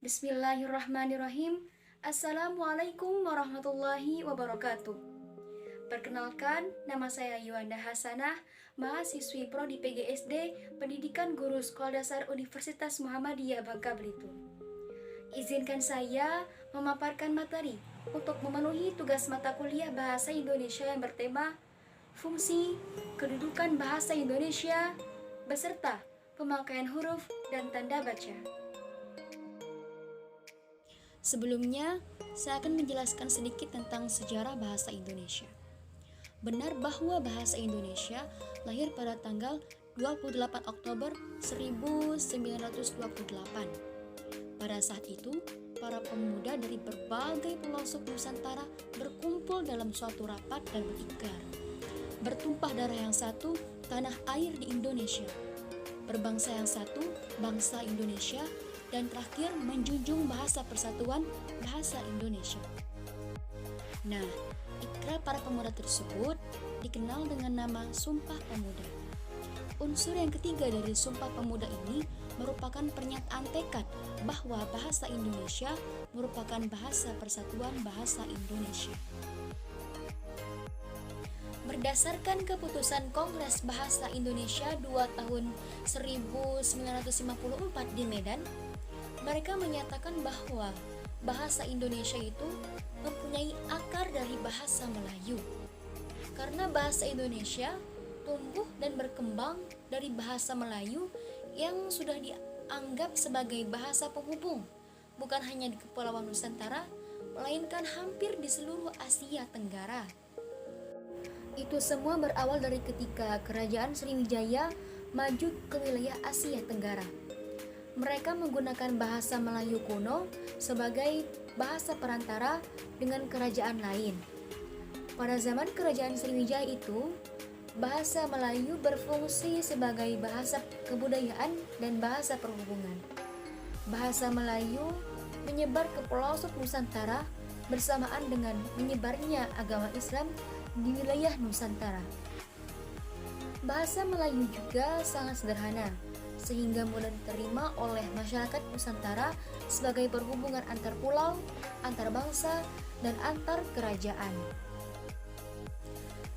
Bismillahirrahmanirrahim. Assalamualaikum warahmatullahi wabarakatuh. Perkenalkan, nama saya Yuanda Hasanah, mahasiswi Prodi PGSD, Pendidikan Guru Sekolah Dasar Universitas Muhammadiyah Bangka Belitung. Izinkan saya memaparkan materi untuk memenuhi tugas mata kuliah Bahasa Indonesia yang bertema Fungsi, Kedudukan Bahasa Indonesia, beserta pemakaian huruf dan tanda baca. Sebelumnya, saya akan menjelaskan sedikit tentang sejarah bahasa Indonesia. Benar bahwa bahasa Indonesia lahir pada tanggal 28 Oktober 1928. Pada saat itu, para pemuda dari berbagai pelosok Nusantara berkumpul dalam suatu rapat dan berikrar. Bertumpah darah yang satu, tanah air di Indonesia. Berbangsa yang satu, bangsa Indonesia, dan terakhir menjunjung bahasa persatuan bahasa Indonesia. Nah, ikrar para pemuda tersebut dikenal dengan nama Sumpah Pemuda. Unsur yang ketiga dari Sumpah Pemuda ini merupakan pernyataan tekad bahwa bahasa Indonesia merupakan bahasa persatuan bahasa Indonesia. Berdasarkan keputusan Kongres Bahasa Indonesia 2 tahun 1954 di Medan, mereka menyatakan bahwa bahasa Indonesia itu mempunyai akar dari bahasa Melayu. Karena bahasa Indonesia tumbuh dan berkembang dari bahasa Melayu yang sudah dianggap sebagai bahasa penghubung, bukan hanya di Kepulauan Nusantara, melainkan hampir di seluruh Asia Tenggara. Itu semua berawal dari ketika Kerajaan Sriwijaya maju ke wilayah Asia Tenggara. Mereka menggunakan bahasa Melayu kuno sebagai bahasa perantara dengan kerajaan lain. Pada zaman Kerajaan Sriwijaya itu, bahasa Melayu berfungsi sebagai bahasa kebudayaan dan bahasa perhubungan. Bahasa Melayu menyebar ke pelosok Nusantara bersamaan dengan menyebarnya agama Islam di wilayah Nusantara. Bahasa Melayu juga sangat sederhana, sehingga mudah diterima oleh masyarakat Nusantara sebagai perhubungan antar pulau, antar bangsa, dan antar kerajaan.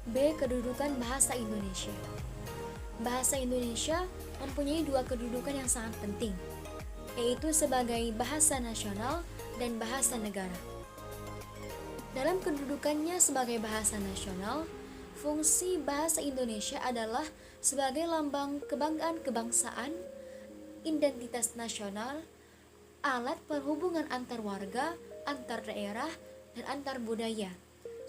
B. Kedudukan bahasa Indonesia. Bahasa Indonesia mempunyai dua kedudukan yang sangat penting, yaitu sebagai bahasa nasional dan bahasa negara. Dalam kedudukannya sebagai bahasa nasional, fungsi bahasa Indonesia adalah sebagai lambang kebanggaan kebangsaan, identitas nasional, alat perhubungan antar warga, antar daerah, dan antar budaya,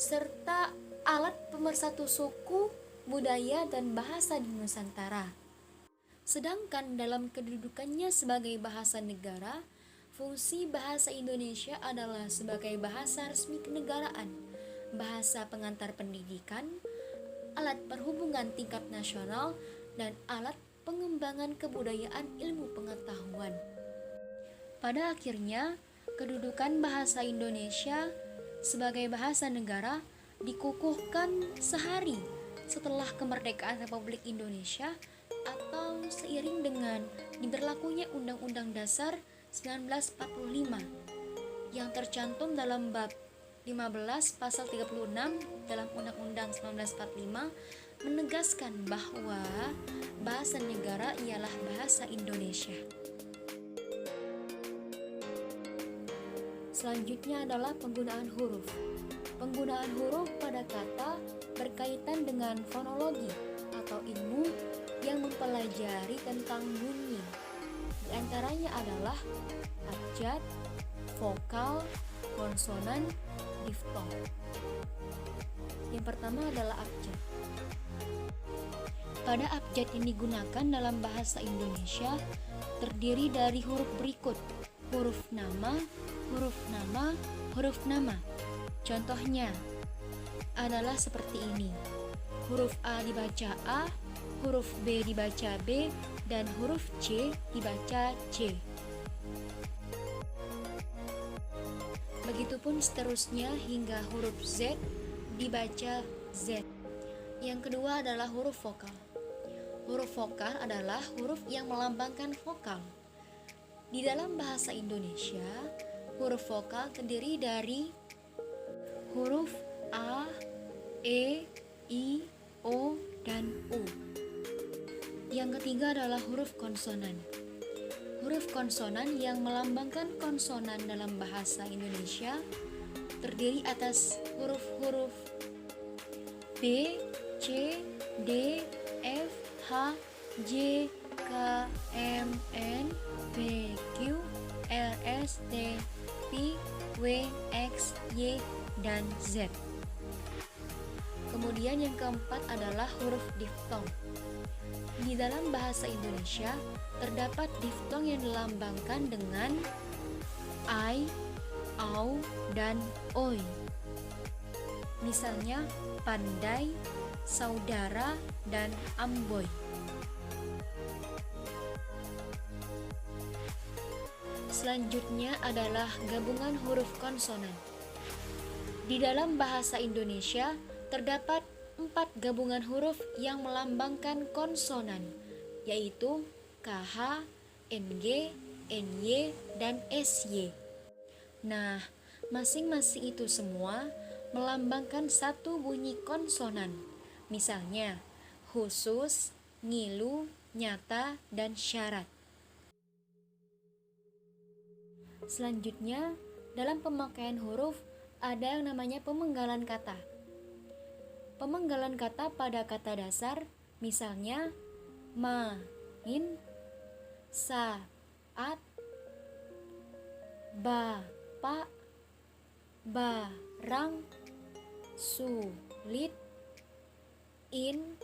serta alat pemersatu suku, budaya, dan bahasa di Nusantara. Sedangkan dalam kedudukannya sebagai bahasa negara, fungsi bahasa Indonesia adalah sebagai bahasa resmi kenegaraan, bahasa pengantar pendidikan, alat perhubungan tingkat nasional, dan alat pengembangan kebudayaan ilmu pengetahuan. Pada akhirnya, kedudukan bahasa Indonesia sebagai bahasa negara dikukuhkan sehari setelah kemerdekaan Republik Indonesia atau seiring dengan diberlakunya Undang-Undang Dasar 1945 yang tercantum dalam bab 15 pasal 36 dalam Undang-Undang 1945 menegaskan bahwa bahasa negara ialah bahasa Indonesia. Selanjutnya adalah penggunaan huruf. Penggunaan huruf pada kata berkaitan dengan fonologi atau ilmu yang mempelajari tentang bunyi. Di antaranya adalah abjad, vokal, konsonan, diftong. Yang pertama adalah abjad. Pada abjad yang digunakan dalam bahasa Indonesia terdiri dari huruf berikut: huruf nama, huruf nama, huruf nama. Contohnya adalah seperti ini: huruf A dibaca A, huruf B dibaca B, dan huruf C dibaca C. Begitupun seterusnya hingga huruf Z dibaca Z. Yang kedua adalah huruf vokal. Huruf vokal adalah huruf yang melambangkan vokal. Di dalam bahasa Indonesia, huruf vokal terdiri dari huruf A, E, I, O, dan U. Yang ketiga adalah huruf konsonan. Huruf konsonan yang melambangkan konsonan dalam bahasa Indonesia terdiri atas huruf-huruf B, C, D, F, H, J, K, M, N, P, Q, R, S, T, P, W, X, Y, dan Z. Kemudian yang keempat adalah huruf diftong. Di dalam bahasa Indonesia terdapat diftong yang dilambangkan dengan I, au, dan oi. Misalnya pandai, saudara, dan amboy. Selanjutnya adalah gabungan huruf konsonan. Di dalam bahasa Indonesia terdapat 4 gabungan huruf yang melambangkan konsonan, yaitu KH, NG, NY, dan SY. Nah, masing-masing itu semua melambangkan satu bunyi konsonan. Misalnya, khusus, ngilu, nyata, dan syarat. Selanjutnya, dalam pemakaian huruf ada yang namanya pemenggalan kata. Pemenggalan kata pada kata dasar, misalnya main, saat, bapak, barang, sulit, instrumen,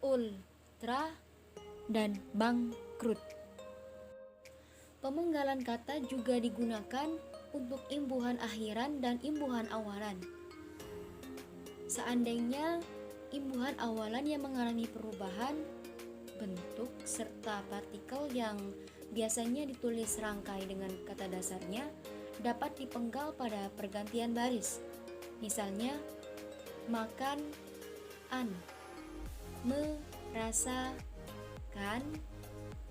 ultra, dan bangkrut. Pemenggalan kata juga digunakan untuk imbuhan akhiran dan imbuhan awalan. Seandainya imbuhan awalan yang mengalami perubahan bentuk serta partikel yang biasanya ditulis rangkai dengan kata dasarnya dapat dipenggal pada pergantian baris. Misalnya makan, an, merasakan,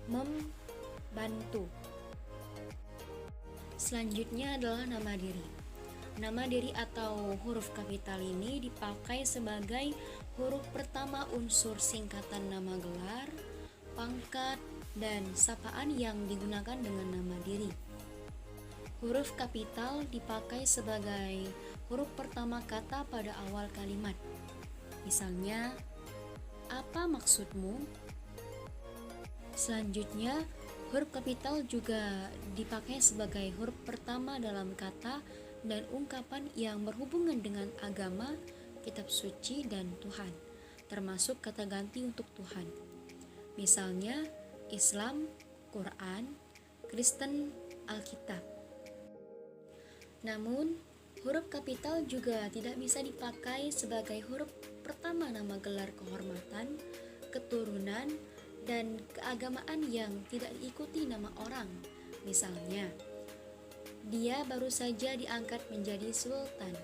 membantu. Selanjutnya adalah nama diri. Nama diri atau huruf kapital ini dipakai sebagai huruf pertama unsur singkatan nama gelar, pangkat, dan sapaan yang digunakan dengan nama diri. Huruf kapital dipakai sebagai huruf pertama kata pada awal kalimat. Misalnya, apa maksudmu? Selanjutnya, huruf kapital juga dipakai sebagai huruf pertama dalam kata dan ungkapan yang berhubungan dengan agama, kitab suci, dan Tuhan, termasuk kata ganti untuk Tuhan. Misalnya, Islam, Quran, Kristen, Alkitab. Namun, huruf kapital juga tidak bisa dipakai sebagai huruf pertama nama gelar kehormatan, keturunan, dan keagamaan yang tidak diikuti nama orang. Misalnya, dia baru saja diangkat menjadi sultan.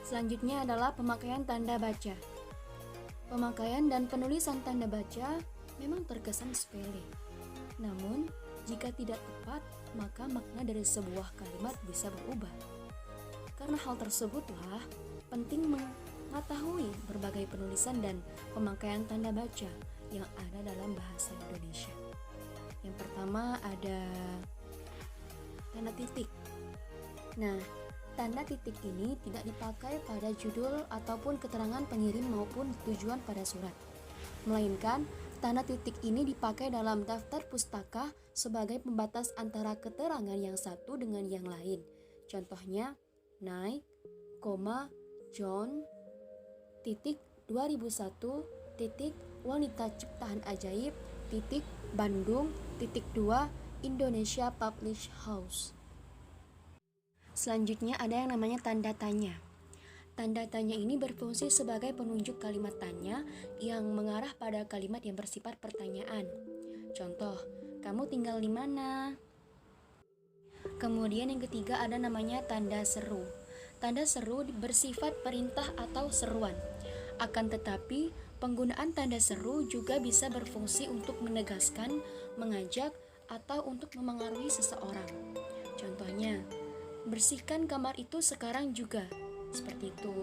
Selanjutnya adalah pemakaian tanda baca. Pemakaian dan penulisan tanda baca memang terkesan sepele. Namun, jika tidak tepat, maka makna dari sebuah kalimat bisa berubah. Karena hal tersebutlah penting mengetahui berbagai penulisan dan pemakaian tanda baca yang ada dalam bahasa Indonesia. Yang pertama ada tanda titik. Nah, tanda titik ini tidak dipakai pada judul ataupun keterangan pengirim maupun tujuan pada surat. Melainkan, tanda titik ini dipakai dalam daftar pustaka sebagai pembatas antara keterangan yang satu dengan yang lain. Contohnya, Nike, John, 2001, wanita ciptaan ajaib, Bandung, 2, Indonesia Publish House. Selanjutnya ada yang namanya tanda tanya. Tanda tanya ini berfungsi sebagai penunjuk kalimat tanya yang mengarah pada kalimat yang bersifat pertanyaan. Contoh, kamu tinggal di mana? Kemudian yang ketiga ada namanya tanda seru. Tanda seru bersifat perintah atau seruan. Akan tetapi, penggunaan tanda seru juga bisa berfungsi untuk menegaskan, mengajak, atau untuk memengaruhi seseorang. Contohnya, bersihkan kamar itu sekarang juga. Seperti itu.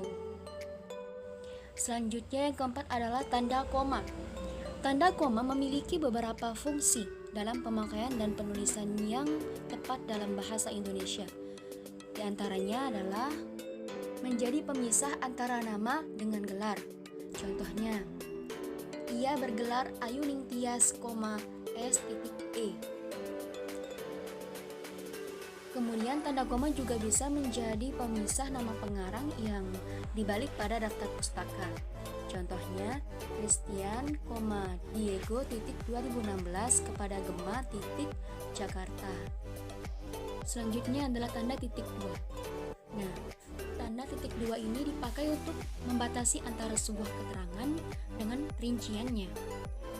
Selanjutnya yang keempat adalah tanda koma. Tanda koma memiliki beberapa fungsi dalam pemakaian dan penulisan yang tepat dalam bahasa Indonesia. Di antaranya adalah menjadi pemisah antara nama dengan gelar. Contohnya, ia bergelar Ayu Ningtyas, S.E. Kemudian tanda koma juga bisa menjadi pemisah nama pengarang yang dibalik pada daftar pustaka. Contohnya, Christian, Diego, 2016 kepada Gemma, Jakarta. Selanjutnya adalah tanda titik dua. Nah, tanda titik dua ini dipakai untuk membatasi antara sebuah keterangan dengan rinciannya.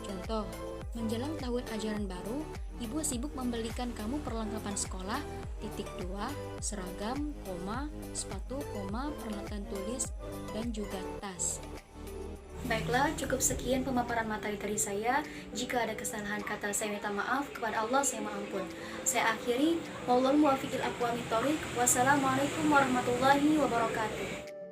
Contoh, menjelang tahun ajaran baru, ibu sibuk membelikan kamu perlengkapan sekolah, titik dua, seragam, sepatu, peralatan tulis, dan juga tas. Baiklah, cukup sekian pemaparan materi dari saya. Jika ada kesalahan kata, saya minta maaf. Kepada Allah saya mengampun. Saya akhiri. Wallahul muwaffiq ila aqwamit thoriq. Wassalamualaikum warahmatullahi wabarakatuh.